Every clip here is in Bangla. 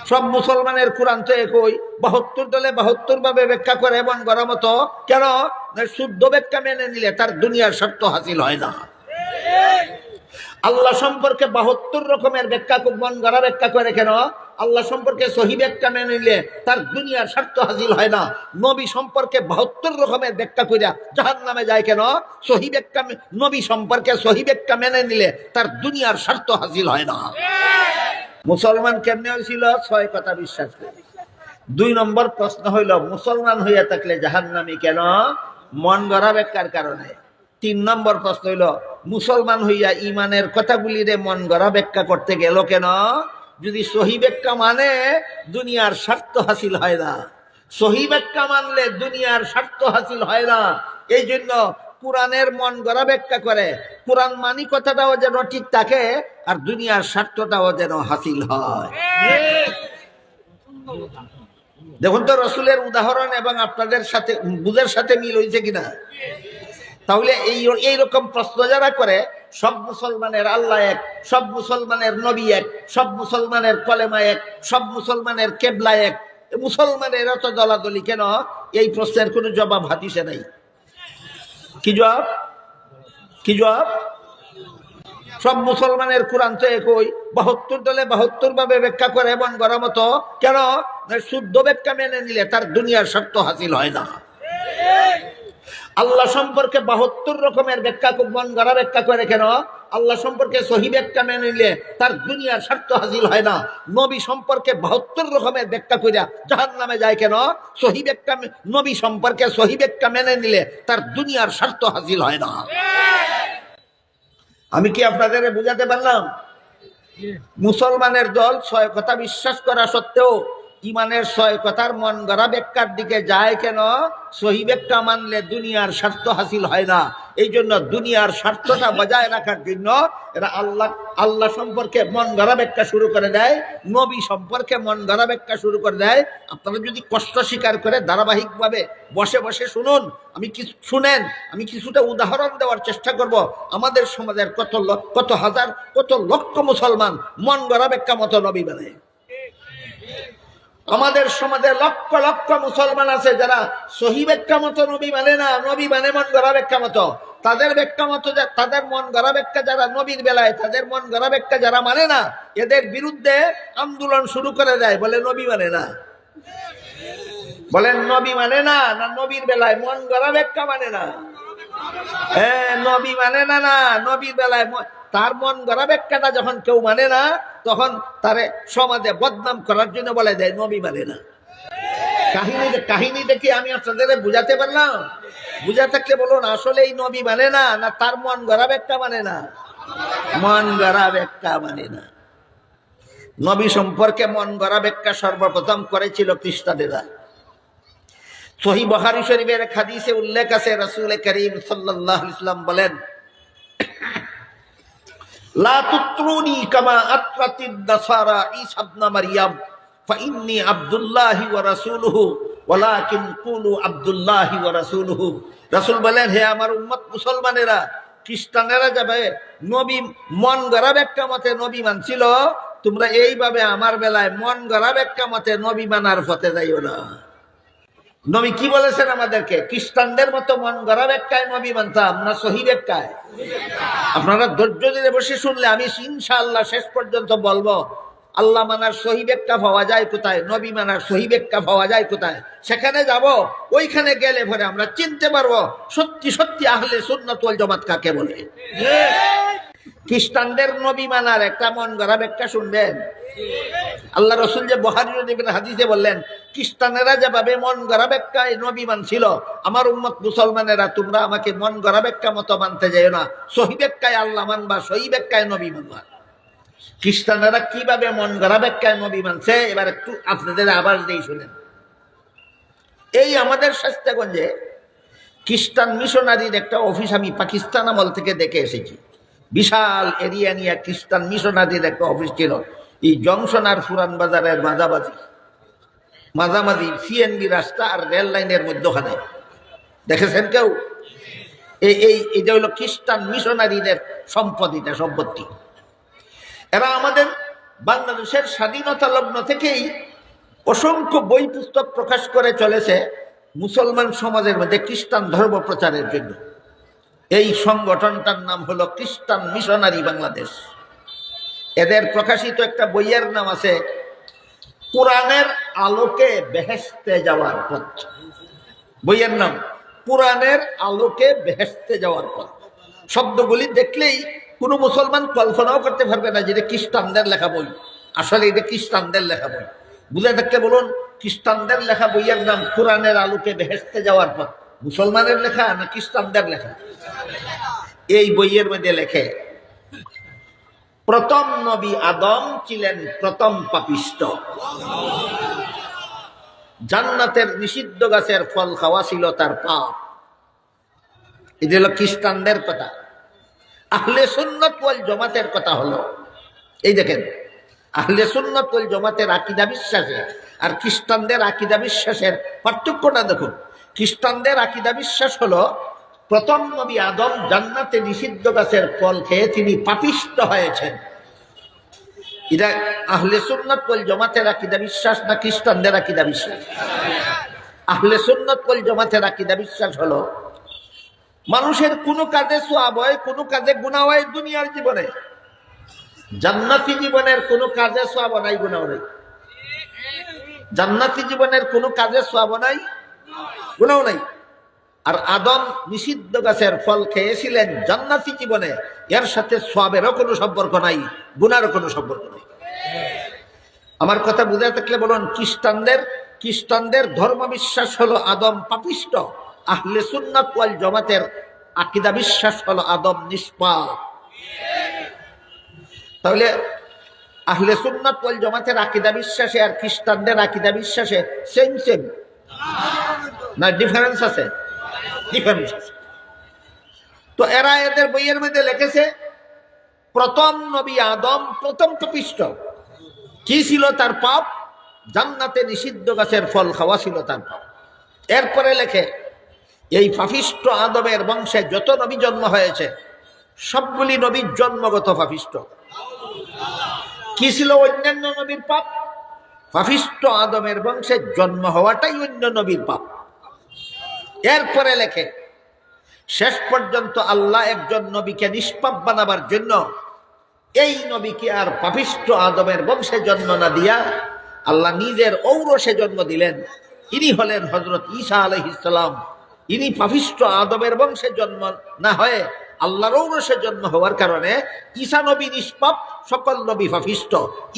সব মুসলমানের কোরআন তো একই, 72 দলে 72 ভাবে ব্যাখ্যা করে এমন করা মতো কেন? শুদ্ধ ব্যাখ্যা মেনে নিলে তার দুনিয়ার স্বার্থ হাসিল হয় না। আল্লাহ সম্পর্কে 72 রকমের ব্যাখ্যা মন গড়া ব্যাখ্যা করে কেন? আল্লাহ সম্পর্কে সহি ব্যাখ্যা মেনে নিলে তার দুনিয়ার স্বার্থ হাসিল হয় না। নবী সম্পর্কে 72 রকমের ব্যাখ্যা কইরা জাহান্নামে যায় কেন? সহি ব্যাখ্যা, নবী সম্পর্কে সহি ব্যাখ্যা মেনে নিলে তার দুনিয়ার স্বার্থ হাসিল হয় না। মুসলমান কেমনে হয়েছিল? 6 কথা বিশ্বাস করে। 2 নম্বর প্রশ্ন হইল, মুসলমান হইয়া থাকলে জাহান্নামী কেন? মন গড়া ব্যাখ্যার কারণে। 3 নম্বর প্রশ্ন হইল, মুসলমান হইয়া ইমানের কথাগুলিরে মন গড়া ব্যাখ্যা করতে গেল কেন? যদি সহি ব্যাখ্যা মানে দুনিয়ার স্বার্থ হাসিল হয় না। সহি ব্যাখ্যা মানলে দুনিয়ার স্বার্থ হাসিল হয় না। এই জন্য কোরআনের মন গড়া ব্যাখ্যা করে। কোরআন মানি কথাটাও যেন ঠিক থাকে আর দুনিয়ার স্বার্থটাও যেন হাসিল হয়। দেখুন তো রসুলের উদাহরণ এবং আপনাদের সাথে বুঝের সাথে মিল হয়েছে কিনা? তাহলে এইরকম প্রশ্ন যারা করে, সব মুসলমানের আল্লাহ এক, সব মুসলমানের নবী এক, সব মুসলমানের কলেমা এক, সব মুসলমানের কেবলা এক, মুসলমানের এত দলাদলি কেন? এই প্রশ্নের কোনো জবাব হাদিসে নাই। কি জবাব? কি জবাব? সব মুসলমানের কোরআন তো একই, 72 দলে 72 ভাবে ব্যাখ্যা করে এমন করা মতো কেন? শুদ্ধ ব্যাখ্যা মেনে নিলে তার দুনিয়ার স্বার্থ হাসিল হয় না। আল্লাহ সম্পর্কে 72 রকমের ব্যাখ্যা মন গড়া ব্যাখ্যা করে কেন? আল্লাহ সম্পর্কে সহি ব্যাখ্যা মেনে নিলে তার দুনিয়ার স্বার্থ হাসিল হয় না। নবী সম্পর্কে 72 রকমের ব্যাখ্যা কইরা জাহান্নামে যায় কেন? সহি ব্যাখ্যা, নবী সম্পর্কে সহি ব্যাখ্যা মেনে নিলে তার দুনিয়ার স্বার্থ হাসিল হয় না। আমি কি আপনাদের বুঝাতে পারলাম? মুসলমানের দল 6 কথা বিশ্বাস করা সত্ত্বেও ইমানের 6 কথার মন গড়া ব্যাখ্যার দিকে যায় কেন? সহি ব্যাখ্যা মানলে দুনিয়ার স্বার্থ হাসিল হয় না। এই জন্য দুনিয়ার স্বার্থটা বজায় রাখার জন্য এরা আল্লাহ সম্পর্কে মন গড়া ব্যাখ্যা শুরু করে দেয়, নবী সম্পর্কে মন গড়া ব্যাখ্যা শুরু করে দেয়। আপনারা যদি কষ্ট স্বীকার করে ধারাবাহিকভাবে বসে বসে শুনুন, আমি কিছুটা উদাহরণ দেওয়ার চেষ্টা করব। আমাদের সমাজের কত হাজার কত লক্ষ মুসলমান মন গড়া ব্যাখ্যা মতো নবী বানায়। আমাদের সমাজে লক্ষ লক্ষ মুসলমান আছে যারা সহি ব্যাখ্যা মতো নবী মানে না, নবী মানে মন গড়া ব্যাখ্যা মতো। তাদের ব্যাখ্যা মতো, তাদের মন গড়া ব্যাখ্যা যারা নবীর বেলায়, তাদের মন গড়া ব্যাখ্যা যারা মানে না, এদের বিরুদ্ধে আন্দোলন শুরু করে দেয়, বলে নবী মানে না। বলেন নবী মানে না, না নবীর বেলায় মন গড়া ব্যাখ্যা মানে না? হ্যাঁ, নবী মানে না, না নবীর বেলায় তার মন গড়া ব্যাখ্যাটা যখন কেউ মানে না, তখন তারে সমাজে বদনাম করার জন্য বলে দেয় নবী মানে না। কাহিনীটা কি আমি আপনাদের বুঝাতে পারলাম? বুঝা থাকলে বলুন, আসলে এই নবী মানে না, না তার মন গড়া ব্যাখ্যা মানে না? মন গড়া ব্যাখ্যা মানে না। নবী সম্পর্কে মন গড়া ব্যাখ্যা সর্বপ্রথম করেছিল খ্রিস্টানেরা। সহিহ বুখারী শরীফের হাদিসে উল্লেখ আছে, রাসূল করিম সাল্লাল্লাহু আলাইহি ওয়াসাল্লাম বলেন, লা তুত্রুনি কামা আত্রাতিন নাসারা ঈসা ইবনে মারইয়াম ফাইন্নী আব্দুল্লাহি ওয়া রাসূলুহু ওয়ালাকিন কুলু আব্দুল্লাহি ওয়া রাসূলুহু। রাসূল বলেন, হে আমার উম্মত মুসলমানেরা, খ্রিস্টানেরা যাবে নবী মন গড়া ব্যাখ্যা মতে নবী মানছিল, তোমরা এইভাবে আমার বেলায় মন গড়া ব্যাখ্যা মতে নবী মানার পথে যাইও না। নবী কি বলেছেন আমাদেরকে? খ্রিস্টানদের মতো মন গড়া ব্যাখ্যায় নবী মানতাম না সহি ব্যাখ্যায়? আপনারা ধৈর্য ধরে বসে শুনলে আমি ইনশাআল্লাহ শেষ পর্যন্ত বলবো, আল্লাহ মানার সহি ব্যাখ্যা পাওয়া যায় কোথায়, নবী মানার সহি ব্যাখ্যা পাওয়া যায় কোথায়। সেখানে যাব, ওইখানে গেলে পরে আমরা চিনতে পারবো সত্যি সত্যি আহলে সুন্নাত ওয়াল জামাত কাকে বলে। খ্রিস্টানদের নবী মানার একটা মন গড়া ব্যাখ্যা শুনবেন। আল্লাহ রসুল যে বুখারী শরীফের হাদিসে বললেন, খ্রিস্টানেরা যেভাবে মন গড়া ব্যাখ্যায় নবী মানছিল, আমার উম্মত মুসলমানেরা তোমরা আমাকে মন গড়া ব্যাখ্যা মতো মানতে যাও না, সহি ব্যাখ্যায় আল্লাহ মানবা, সহি ব্যাখ্যায় নবী মানবা। খ্রিস্টানেরা কিভাবে মন গড়া ব্যাখ্যায় নবী মানছে এবার একটু আপনাদের আবার দিয়ে শুনেন। এই আমাদের শাস্তাগঞ্জে খ্রিস্টান মিশনারির একটা অফিস আমি পাকিস্তান আমল থেকে দেখে এসেছি। বিশাল এরিয়া নিয়ে খ্রিস্টান মিশনারির একটা অফিস ছিল এই জংশন আর পুরান বাজারের মাঝামাঝি সিএনবি রাস্তা আর রেল লাইনের মধ্যখানে। দেখেছেন কেউ? এইটা হলো খ্রিস্টান মিশনারিদের সম্পত্তি। এরা আমাদের বাংলাদেশের স্বাধীনতা লগ্ন থেকেই অসংখ্য বই পুস্তক প্রকাশ করে চলেছে মুসলমান সমাজের মধ্যে খ্রিস্টান ধর্ম প্রচারের জন্য। এই সংগঠনটার নাম হলো খ্রিস্টান মিশনারি বাংলাদেশ। এদের প্রকাশিত একটা বইয়ের নাম আছে কোরআনের আলোকে বেহেশতে যাওয়ার পথ। বইয়ের নাম কোরআনের আলোকে বেহেশতে যাওয়ার পথ। শব্দগুলি দেখলেই কোনো মুসলমান কল্পনাও করতে পারবে না যে এটা খ্রিস্টানদের লেখা বই। আসলে এটা খ্রিস্টানদের লেখা বই। বুঝে থাকলে বলুন, খ্রিস্টানদের লেখা বইয়ের নাম কোরআনের আলোকে বেহেশতে যাওয়ার পথ। মুসলমানের লেখা না খ্রিস্টানদের লেখা? এই বইয়ের মধ্যে লেখে প্রথম নবী আদম ছিলেন প্রথম পাপিষ্ট। জান্নাতের নিষিদ্ধ গাছের ফল খাওয়া ছিল তার পাপ। এটা হলো খ্রিস্টানদের কথা। আহলে সুন্নাত ওয়াল জামাতের কথা হলো, এই দেখেন, আহলে সুন্নাত ওয়াল জামাতের আকীদা বিশ্বাসে আর খ্রিস্টানদের আকীদা বিশ্বাসের পার্থক্যটা দেখুন। খ্রিস্টানদের আকীদা বিশ্বাস হলো প্রথম নবী আদম জান্নাতে নিষিদ্ধ গাছের ফল খেয়ে তিনি পাপিষ্ট হয়েছেন। এটা আহলে সুন্নাত ওয়াল জামাতের আকীদা বিশ্বাস না খ্রিস্টানদের আকীদা বিশ্বাস? আহলে সুন্নাত ওয়াল জামাতের আকীদা বিশ্বাস হলো মানুষের কোনো কাজে সওয়াব হয়, কোনো কাজে গুনাহ হয় দুনিয়ার জীবনে। জান্নাতি জীবনের কোনো কাজে সওয়াব নাই, গুনাহ নাই। জান্নাতি জীবনের কোনো কাজে সওয়াব নাই, গুনাহ নাই। আর আদম নিষিদ্ধ গাছের ফল খেয়েছিলেন জান্নাতি জীবনে, এর সাথে সওয়াবেরও কোনো সম্পর্ক নাই, গুনাহরও কোনো সম্পর্ক নাই। আমার কথা বুঝে থাকলে বলুন, খ্রিস্টানদের ধর্ম বিশ্বাস হলো আদম পাপিষ্ট। আহলে সুন্নাত ওয়াল জামাতের আকীদা বিশ্বাস হলো আদম নিষ্পাপ। তাহলে আহলে সুন্নাত ওয়াল জামাতের আকীদা বিশ্বাসে আর খ্রিস্টানদের আকীদা বিশ্বাসে সেম সেম না ডিফারেন্স আছে? ডিফারেন্স আছে। তো এরা এদের বইয়ের মধ্যে লিখেছে প্রথম নবী আদম প্রথম পাপিষ্ট। কি ছিল তার পাপ? জান্নাতে নিষিদ্ধ গাছের ফল খাওয়া ছিল তার পাপ। এরপরে লেখে এই পাপিষ্ট আদমের বংশে যত নবী জন্ম হয়েছে সবগুলি নবীর জন্মগত পাপিষ্ট। কি ছিল অন্যান্য নবীর পাপ? পাপিষ্ট আদমের বংশে জন্ম হওয়াটাই অন্য নবীর পাপ। এরপরে লেখে শেষ পর্যন্ত আল্লাহ একজন নবীকে নিষ্পাপ বানাবার জন্য এই নবীকে আর পাপিষ্ট আদমের বংশে জন্ম না দিয়া আল্লাহ নিজের ঔরসে জন্ম দিলেন। ইনি হলেন হযরত ঈসা আলাইহিস সালাম। ইনি পাপিষ্ট আদমের বংশে জন্ম না হয়ে আল্লাহর ঔরসে জন্ম হওয়ার কারণে ঈসা নবী নিষ্পাপ, সকল নবী পাপিষ্ট।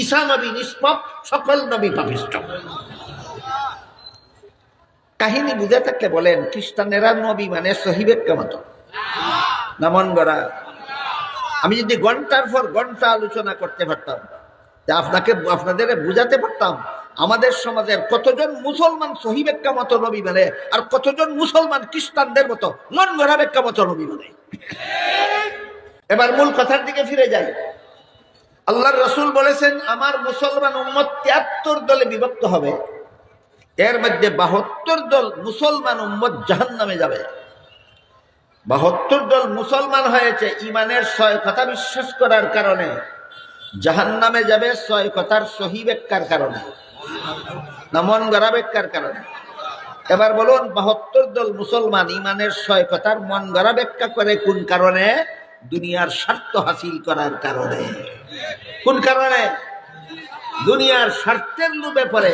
ঈসা নবী নিষ্পাপ, সকল নবী পাপিষ্ট। কাহিনী বুঝে থাকলে বলেন, খ্রিস্টানেরা নবী মানে সহিহ ব্যাখ্যা মতো না মন গড়া? আমি যদি ঘন্টার পর ঘন্টা আলোচনা করতে পারতাম, আপনাদের বুঝাতে পারতাম আমাদের সমাজের কতজন মুসলমান সহিহ ব্যাখ্যা মতো নবী মানে আর কতজন মুসলমান খ্রিস্টানদের মতো মন গড়া ব্যাখ্যা মতো নবী মানে। এবার মূল কথার দিকে ফিরে যাই। আল্লাহর রাসূল বলেছেন আমার মুসলমান উম্মত ৭৩ দলে বিভক্ত হবে, এর মধ্যে ৭২ দল মুসলমান উম্মত জাহান্নামে যাবে। ৭২ দল মুসলমান হয়েছে ইমানের ৬ কথা বিশ্বাস করার কারণে, জাহান্নামে যাবে ৬ কথার সহিহ ব্যাখ্যার কারণে না মন গড়া ব্যাখ্যার কারণে। এবার বলুন, ৭২ দল মুসলমান ইমানের ৬ কথার মন গড়া ব্যাখ্যা করে কোন কারণে? দুনিয়ার স্বার্থ হাসিল করার কারণে। কোন কারণে? দুনিয়ার স্বার্থের লোভে পড়ে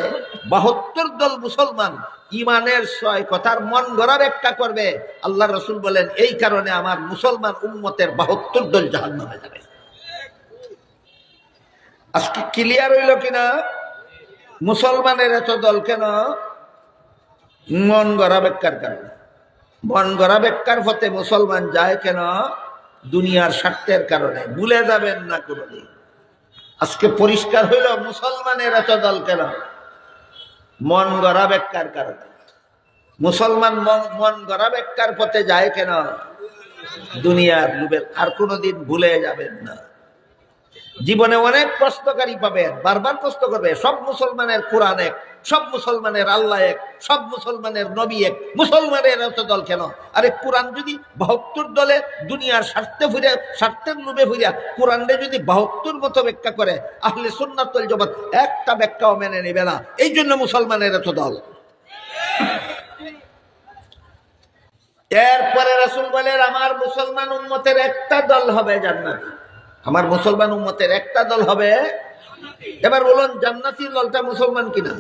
৭২ দল মুসলমান ইমানের ৬ কথার মন গড়া ব্যাখ্যা করবে। আল্লাহ রাসূল বলেন এই কারণে আমার মুসলমান উম্মতের ৭২ দল জাহান্নামে যাবে। আজকে ক্লিয়ার হইল কিনা? মুসলমানের এত দল কেন? মন গড়া ব্যাখ্যার কারণে। মন গড়া ব্যাখ্যার পথে মুসলমান যায় কেন? দুনিয়ার স্বার্থের কারণে। ভুলে যাবেন না কোনদিন। আজকে পরিষ্কার হইল মুসলমানের এত দল কেন? মন গড়া ব্যাখ্যার কারণে। মুসলমান মন গড়া ব্যাখ্যার পথে যায় কেন? দুনিয়ার লোভে। আর কোনদিন ভুলে যাবেন না। জীবনে অনেক প্রশ্নকারী পাবেন, বারবার প্রশ্ন করবে সব মুসলমানের কোরআন এক, সব মুসলমানের আল্লাহ এক, সব মুসলমানের নবী এক, মুসলমানের এত দল কেন? আরে কোরআন যদি 72 দলে দুনিয়ার স্বার্থের লোভে ফিরিয়া কোরআনে যদি 72 মতো ব্যাখ্যা করে, আহলে সুন্নাত ওয়াল জামাত একটা ব্যাখ্যাও মেনে নেবে না। এই জন্য মুসলমানের এত দল। এরপরে রাসূল বলেন, আমার মুসলমান উম্মতের একটা দল হবে জান্নাতি, আমার মুসলমান উম্মতের একটা দল হবে। এবার বলুন, জান্নাতি দলটা মুসলমান কিনা?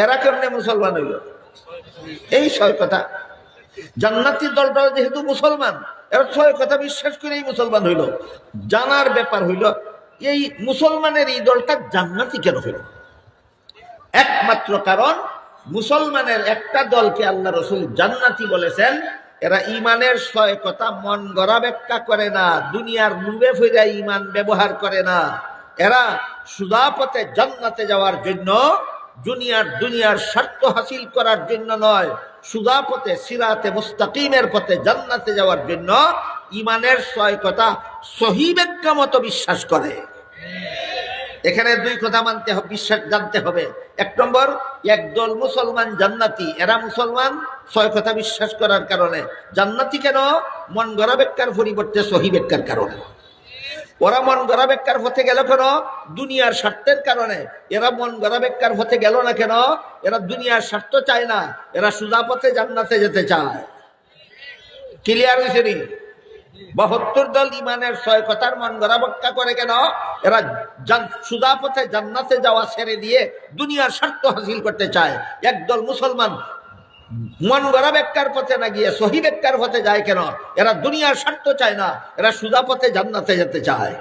এরা কেমনে মুসলমান হইল? এই 6 কথা। জান্নাতি দলটা যেহেতু মুসলমান, এরা 6 কথা বিশ্বাস করেই মুসলমান হইল। জানার ব্যাপার হইল, এই মুসলমানের এই দলটা জান্নাতি কেন হইল? একমাত্র কারণ, মুসলমানের একটা দলকে আল্লাহ রাসূল জান্নাতি বলেছেন, এরা ইমানের 6 কথা মন গড়া ব্যাখ্যা করে না, দুনিয়ার লোভে ফিরে ইমান ব্যবহার করে না। এরা সুদা পথে জান্নাতে যাওয়ার জন্য, দুনিয়ার স্বার্থ হাসিল করার জন্য নয়, সুদা পথে সিরাতে মুস্তাকিমের পথে জান্নাতে যাওয়ার জন্য ইমানের 6 কথা সহিহ ব্যাখ্যা মতো বিশ্বাস করে। এখানে 2 কথা মানতে হবে, বিশ্বাস জানতে হবে। 1 নম্বর, একদল মুসলমান জান্নাতি, এরা মুসলমান 6 কথা বিশ্বাস করার কারণে। জান্নাতি কেন? মন গড়া ব্যাখ্যার পরিবর্তে সহিহ ব্যাখ্যার কারণে। ওরা মন গড়া ব্যাখ্যার পথে গেল কেন? দুনিয়ার স্বার্থের কারণে। এরা মন গড়া ব্যাখ্যার পথে গেল না কেন? এরা দুনিয়ার স্বার্থ চায় না, এরা সুজা পথে জান্নাতে যেতে চায়। ক্লিয়ার হয়েছে নি? 72 দল ইমানের 6 কথার মন গড়া ব্যাখ্যা করে কেন? এরা সুজা পথে জান্নাতে যাওয়া ছেড়ে দিয়ে দুনিয়ার স্বার্থ হাসিল করতে চায়। একদল মুসলমান মন গড়া ব্যাখ্যার পথে না গিয়ে সহিহ ব্যাখ্যার পথে যায় কেন? এরা দুনিয়ার স্বার্থ চায় না, এরা সুজা পথে জান্নাতে যেতে চায়।